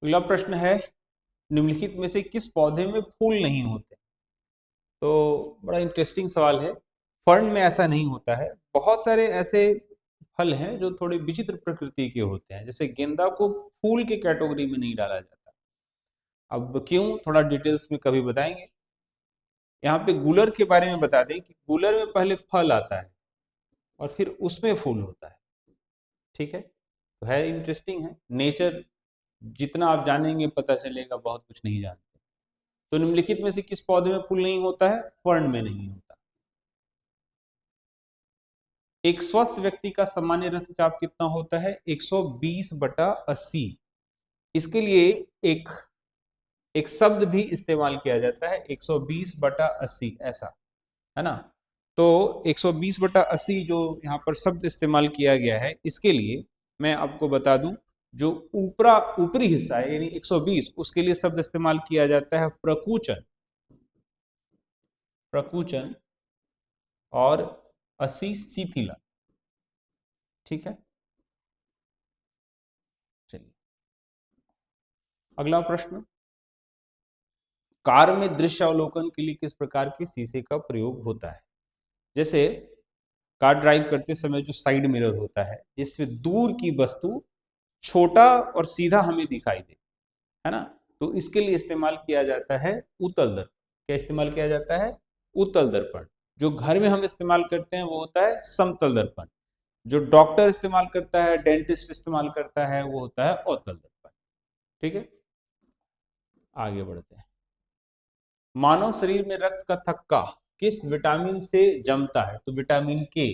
अगला प्रश्न है, निम्नलिखित में से किस पौधे में फूल नहीं होते? तो बड़ा इंटरेस्टिंग सवाल है। फर्न में ऐसा नहीं होता है। बहुत सारे ऐसे फल हैं जो थोड़े विचित्र प्रकृति के होते हैं, जैसे गेंदा को फूल के कैटेगरी में नहीं डाला जाता। अब क्यों, थोड़ा डिटेल्स में कभी बताएंगे। यहाँ पे गूलर के बारे में बता दें कि गूलर में पहले फल आता है और फिर उसमें फूल होता है। ठीक है, तो है इंटरेस्टिंग है। नेचर जितना आप जानेंगे पता चलेगा बहुत कुछ नहीं जानते। तो निम्नलिखित में से किस पौधे में फूल नहीं होता है? फर्न में नहीं होता। एक स्वस्थ व्यक्ति का सामान्य रक्तचाप कितना होता है? 120/80। इसके लिए एक एक शब्द भी इस्तेमाल किया जाता है, 120/80 ऐसा, है ना। तो 120/80 जो यहाँ पर शब्द इस्तेमाल किया गया है, इसके लिए मैं आपको बता दूं, जो ऊपरी हिस्सा है यानी 120, उसके लिए शब्द इस्तेमाल किया जाता है प्रकुचन। प्रकुचन और 80 शिथिला। ठीक है, चलिए अगला प्रश्न। कार में दृश्यावलोकन के लिए किस प्रकार के शीशे का प्रयोग होता है? जैसे कार ड्राइव करते समय जो साइड मिरर होता है, जिससे दूर की वस्तु छोटा और सीधा हमें दिखाई दे, है ना। तो इसके लिए इस्तेमाल किया जाता है उत्तल दर्पण। क्या इस्तेमाल किया जाता है? उत्तल दर्पण। जो घर में हम इस्तेमाल करते हैं वो होता है समतल दर्पण। जो डॉक्टर इस्तेमाल करता है, डेंटिस्ट इस्तेमाल करता है, वो होता है अवतल दर्पण। ठीक है, आगे बढ़ते हैं। मानव शरीर में रक्त का थक्का किस विटामिन से जमता है? तो विटामिन के।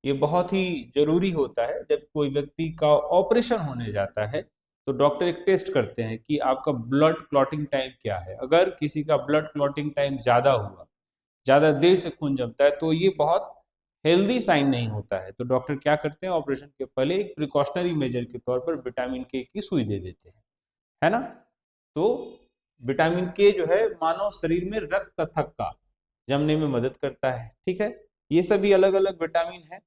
ये बहुत ही जरूरी होता है। जब कोई व्यक्ति का ऑपरेशन होने जाता है तो डॉक्टर एक टेस्ट करते हैं कि आपका ब्लड क्लॉटिंग टाइम क्या है। अगर किसी का ब्लड क्लॉटिंग टाइम ज्यादा हुआ, ज्यादा देर से खून जमता है, तो ये बहुत हेल्दी साइन नहीं होता है। तो डॉक्टर क्या करते हैं, ऑपरेशन के पहले एक प्रिकॉशनरी मेजर के तौर पर विटामिन के की सुई दे देते हैं, है ना। तो विटामिन के जो है मानव शरीर में रक्त का थक्का जमने में मदद करता है। ठीक है, ये सभी अलग अलग विटामिन है,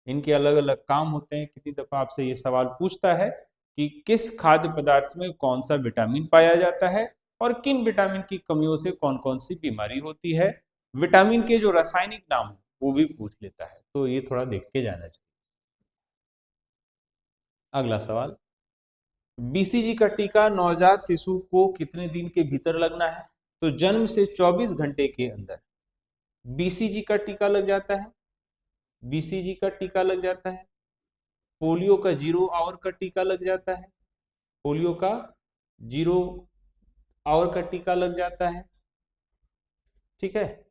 इनके अलग अलग काम होते हैं। कितनी दफा आपसे ये सवाल पूछता है कि किस खाद्य पदार्थ में कौन सा विटामिन पाया जाता है और किन विटामिन की कमियों से कौन कौन सी बीमारी होती है। विटामिन के जो रासायनिक नाम है वो भी पूछ लेता है, तो ये थोड़ा देख के जाना चाहिए। अगला सवाल, बीसीजी का टीका नवजात शिशु को कितने दिन के भीतर लगना है? तो जन्म से 24 घंटे के अंदर बीसीजी का टीका लग जाता है। बीसीजी का टीका लग जाता है। पोलियो का 0 आवर का टीका लग जाता है। पोलियो का 0 आवर का टीका लग जाता है। ठीक है,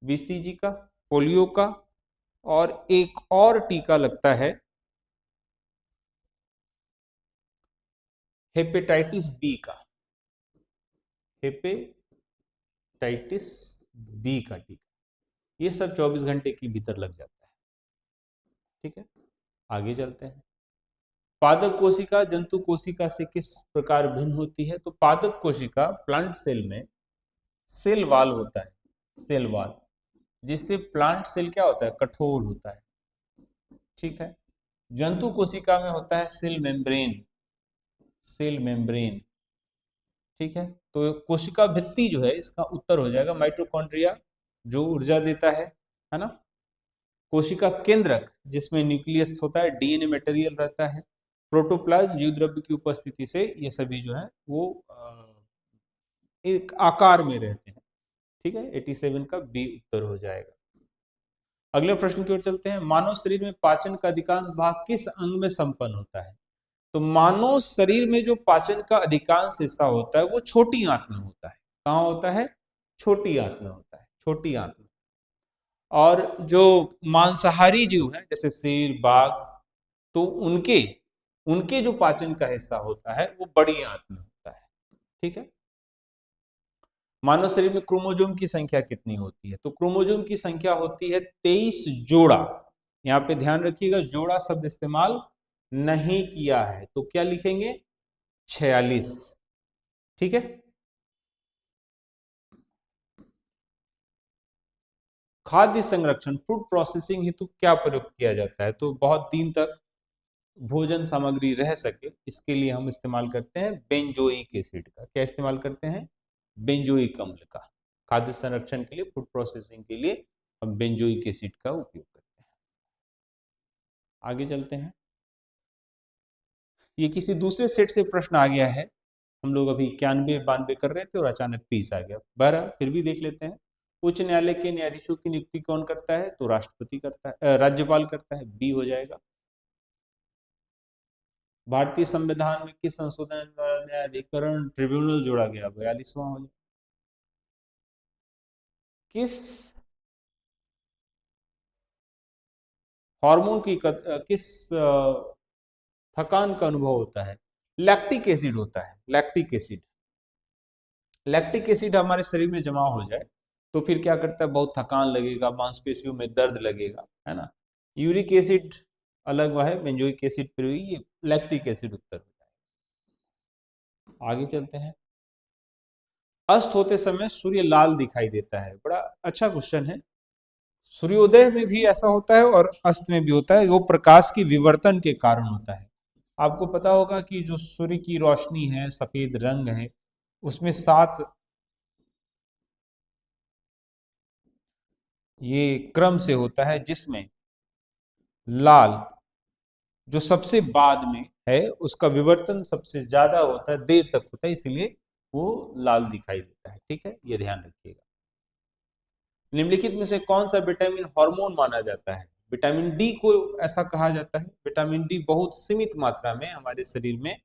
बीसीजी का, पोलियो का, और एक और टीका लगता है हेपेटाइटिस बी का। हेपेटाइटिस बी का टीका, ये सब 24 घंटे के भीतर लग जाता है। ठीक है, आगे चलते हैं। पादप कोशिका जंतु कोशिका से किस प्रकार भिन्न होती है? तो पादप कोशिका प्लांट सेल में सेल वाल होता है, सेल वाल, जिससे प्लांट सेल क्या होता है? कठोर होता है। ठीक है, जंतु कोशिका में होता है सेल मेम्ब्रेन, सेल मेम्ब्रेन। ठीक है, तो कोशिका भित्ति जो है इसका उत्तर हो जाएगा माइटोकॉन्ड्रिया, जो ऊर्जा देता है ना। कोशिका केंद्रक, जिसमें न्यूक्लियस होता है, डीएनए मटेरियल रहता है। प्रोटोप्लाज्म, जीव द्रव्य की उपस्थिति से ये सभी जो है वो एक आकार में रहते हैं। ठीक है, 87 का बी उत्तर हो जाएगा। अगले प्रश्न की ओर चलते हैं। मानव शरीर में पाचन का अधिकांश भाग किस अंग में संपन्न होता है? तो मानव शरीर में जो पाचन का अधिकांश हिस्सा होता है वो छोटी आंत में होता है। कहाँ होता है? छोटी आंत में होता है, छोटी आंत में। और जो मांसाहारी जीव हैं जैसे शेर, बाघ, तो उनके उनके जो पाचन का हिस्सा होता है वो बड़ी आंत में होता है। ठीक है, मानव शरीर में क्रोमोजोम की संख्या कितनी होती है? तो क्रोमोजोम की संख्या होती है 23 जोड़ा। यहाँ पे ध्यान रखिएगा, जोड़ा शब्द इस्तेमाल नहीं किया है, तो क्या लिखेंगे? 46। ठीक है, खाद्य संरक्षण फूड प्रोसेसिंग हेतु क्या प्रयुक्त किया जाता है? तो बहुत दिन तक भोजन सामग्री रह सके, इसके लिए हम इस्तेमाल करते हैं बेंजोइक एसिड का। क्या इस्तेमाल करते हैं? बेंजोइक अम्ल का। खाद्य संरक्षण के लिए, फूड प्रोसेसिंग के लिए हम बेंजोइक एसिड का उपयोग करते हैं। आगे चलते हैं। ये किसी दूसरे सेट से प्रश्न आ गया है। हम लोग अभी 91-92 कर रहे थे और अचानक 30 आ गया। बहरहाल फिर भी देख लेते हैं। उच्च न्यायालय के न्यायाधीशों की नियुक्ति कौन करता है? तो राष्ट्रपति करता है, राज्यपाल करता है। बी हो जाएगा। भारतीय संविधान में किस संशोधन द्वारा न्यायाधिकरण ट्रिब्यूनल जोड़ा गया? 42वां हो जाएगा। किस हार्मोन की किस थकान का अनुभव होता है? लैक्टिक एसिड होता है। Lactic acid. लैक्टिक एसिड हमारे शरीर में जमा हो जाए तो फिर क्या करता है? बहुत थकान लगेगा, मांसपेशियों में दर्द लगेगा, है ना। यूरिक एसिड अलग हुआ है, बेंजोइक एसिड फिर हुई, ये लैक्टिक एसिड उत्तर हो जाए। आगे चलते हैं। अस्त होते समय सूर्य लाल दिखाई देता है। बड़ा अच्छा क्वेश्चन है। सूर्योदय में भी ऐसा होता है और अस्त में भी होता है। वो प्रकाश की विवर्तन के कारण होता है। आपको पता होगा कि जो सूर्य की रोशनी है, सफेद रंग है, उसमें 7 ये क्रम से होता है, जिसमें लाल जो सबसे बाद में है उसका विवर्तन सबसे ज्यादा होता है, देर तक होता है, इसलिए वो लाल दिखाई देता है। ठीक है, ये ध्यान रखिएगा। निम्नलिखित में से कौन सा विटामिन हार्मोन माना जाता है? विटामिन डी को ऐसा कहा जाता है। विटामिन डी बहुत सीमित मात्रा में हमारे शरीर में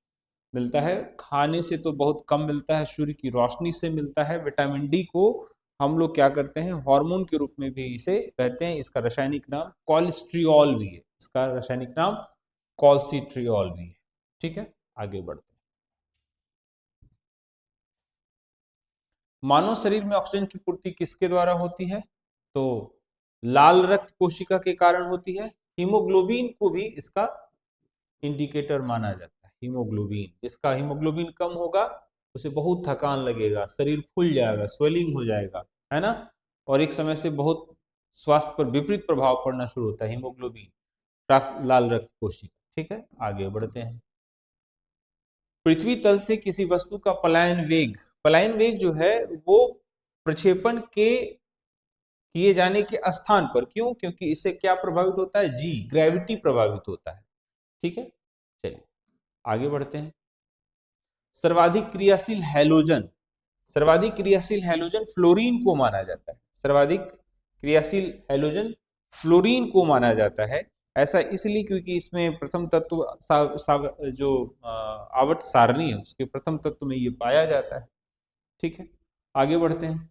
मिलता है। खाने से तो बहुत कम मिलता है, सूर्य की रोशनी से मिलता है। विटामिन डी को हम लोग क्या करते हैं? हार्मोन के रूप में भी इसे कहते हैं। इसका रासायनिक नाम कोलेस्ट्रियोल भी है। इसका रासायनिक नाम कोलेस्ट्रियोल भी है। ठीक है, आगे बढ़ते हैं। मानव शरीर में ऑक्सीजन की पूर्ति किसके द्वारा होती है? तो लाल रक्त कोशिका के कारण होती है। हीमोग्लोबिन को भी इसका इंडिकेटर माना जाता है। हीमोग्लोबिन, जिसका हीमोग्लोबिन कम होगा उसे बहुत थकान लगेगा, शरीर फूल जाएगा, स्वेलिंग हो जाएगा, है ना। और एक समय से बहुत स्वास्थ्य पर विपरीत प्रभाव पड़ना शुरू होता है। हीमोग्लोबिन, लाल रक्त कोशिका। ठीक है, आगे बढ़ते हैं। पृथ्वी तल से किसी वस्तु का पलायन वेग जो है वो प्रक्षेपण के किए जाने के स्थान पर, क्यों? क्योंकि इससे क्या प्रभावित होता है? जी, ग्रेविटी प्रभावित होता है। ठीक है, चलिए आगे बढ़ते हैं। सर्वाधिक क्रियाशील हैलोजन, सर्वाधिक क्रियाशील हैलोजन फ्लोरीन को माना जाता है। सर्वाधिक क्रियाशील हैलोजन फ्लोरीन को माना जाता है। ऐसा इसलिए क्योंकि इसमें प्रथम तत्व जो आवर्त सारणी है उसके प्रथम तत्व में ये पाया जाता है। ठीक है, आगे बढ़ते हैं।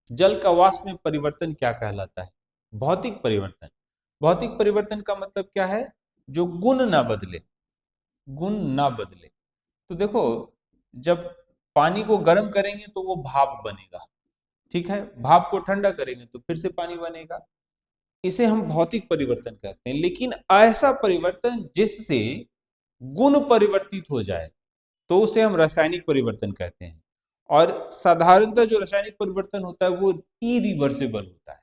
जल का वाष्प में परिवर्तन क्या कहलाता है? भौतिक परिवर्तन। भौतिक परिवर्तन का मतलब क्या है? जो गुण ना बदले, गुण ना बदले। तो देखो, जब पानी को गर्म करेंगे तो वो भाप बनेगा। ठीक है, भाप को ठंडा करेंगे तो फिर से पानी बनेगा। इसे हम भौतिक परिवर्तन कहते हैं। लेकिन ऐसा परिवर्तन जिससे गुण परिवर्तित हो जाए तो उसे हम रासायनिक परिवर्तन कहते हैं। और साधारणतः जो रासायनिक परिवर्तन होता है वो इरिवर्सिबल होता है।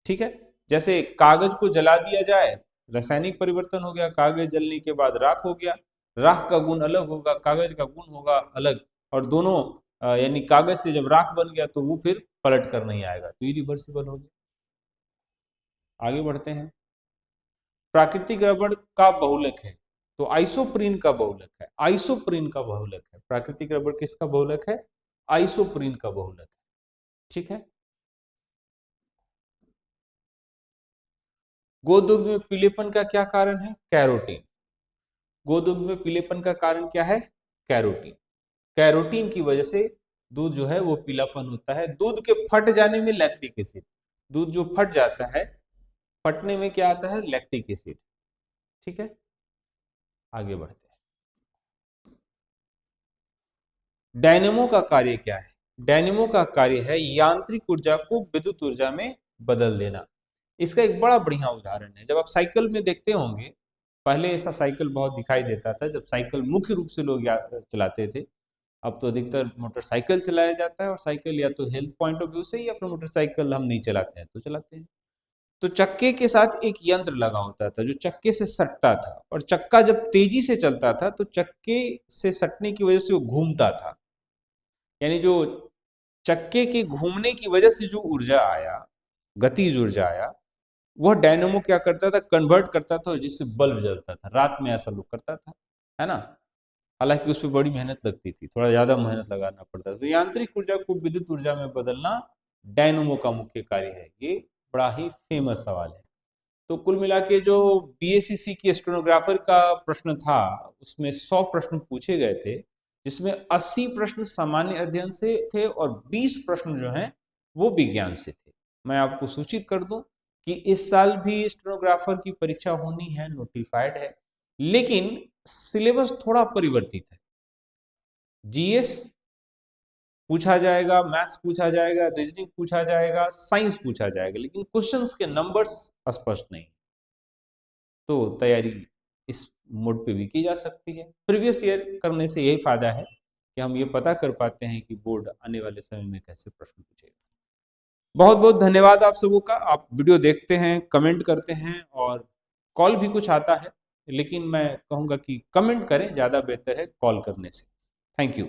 ठीक है, जैसे कागज को जला दिया जाए, रासायनिक परिवर्तन हो गया, कागज जलने के बाद राख हो गया। राख का गुण अलग होगा, कागज का गुण होगा अलग, और दोनों यानी कागज से जब राख बन गया तो वो फिर पलट कर नहीं आएगा, तो इरिवर्सिबल हो गया। आगे बढ़ते हैं। प्राकृतिक रबड़ का बहुलक है? तो आइसोप्रीन का बहुलक है। आइसोप्रीन का बहुलक है। प्राकृतिक रबड़ किसका बहुलक है? आइसोप्रीन का बहुलक है। ठीक है, गोदुग्ध में पीलेपन का क्या कारण है? कैरोटीन। गोदुग्ध में पीलेपन का कारण क्या है? कैरोटीन। कैरोटीन की वजह से दूध जो है वो पीलापन होता है। दूध के फट जाने में लैक्टिक एसिड, दूध जो फट जाता है, फटने में क्या आता है? Lactic acid. ठीक है, आगे बढ़ते हैं। डायनेमो का कार्य क्या है? डायनेमो का कार्य है यांत्रिक ऊर्जा को विद्युत ऊर्जा में बदल देना। इसका एक बड़ा बढ़िया उदाहरण है, जब आप साइकिल में देखते होंगे, पहले ऐसा साइकिल बहुत दिखाई देता था जब साइकिल मुख्य रूप से लोग चलाते थे। अब तो अधिकतर मोटरसाइकिल चलाया जाता है, और साइकिल या तो हेल्थ पॉइंट ऑफ व्यू से, या फिर मोटरसाइकिल हम नहीं चलाते हैं तो चलाते हैं। तो चक्के के साथ एक यंत्र लगा होता था जो चक्के से सटता था, और चक्का जब तेजी से चलता था तो चक्के से सटने की वजह से वो घूमता था। यानी जो चक्के के घूमने की वजह से जो ऊर्जा आया, गतिज ऊर्जा आया, वह डायनेमो क्या करता था, कन्वर्ट करता था, जिससे बल्ब जलता था। रात में ऐसा लोग करता था, है ना। हालांकि उस पर बड़ी मेहनत लगती थी, थोड़ा ज्यादा मेहनत लगाना पड़ता था। तो यांत्रिक ऊर्जा को विद्युत ऊर्जा में बदलना डायनेमो का मुख्य कार्य है। ये बड़ा ही फेमस सवाल है। तो कुल मिला के जो बीएसीसी की स्टेनोग्राफर का प्रश्न था, उसमें 100 प्रश्न पूछे गए थे, जिसमें 80 प्रश्न सामान्य अध्ययन से थे और 20 प्रश्न जो हैं वो विज्ञान से थे। मैं आपको सूचित कर दूं कि इस साल भी स्टेनोग्राफर की परीक्षा होनी है, नोटिफाइड है, लेकिन सिलेबस थोड़ा परिवर्तित है। जीएस पूछा जाएगा, मैथ्स पूछा जाएगा, रीजनिंग पूछा जाएगा, साइंस पूछा जाएगा, लेकिन क्वेश्चंस के नंबर्स स्पष्ट नहीं। तो तैयारी इस मोड पे भी की जा सकती है। प्रीवियस ईयर करने से यही फायदा है कि हम ये पता कर पाते हैं कि बोर्ड आने वाले समय में कैसे प्रश्न पूछेगा। बहुत बहुत धन्यवाद आप सबों का। आप वीडियो देखते हैं, कमेंट करते हैं, और कॉल भी कुछ आता है, लेकिन मैं कहूँगा कि कमेंट करें, ज़्यादा बेहतर है कॉल करने से। Thank you.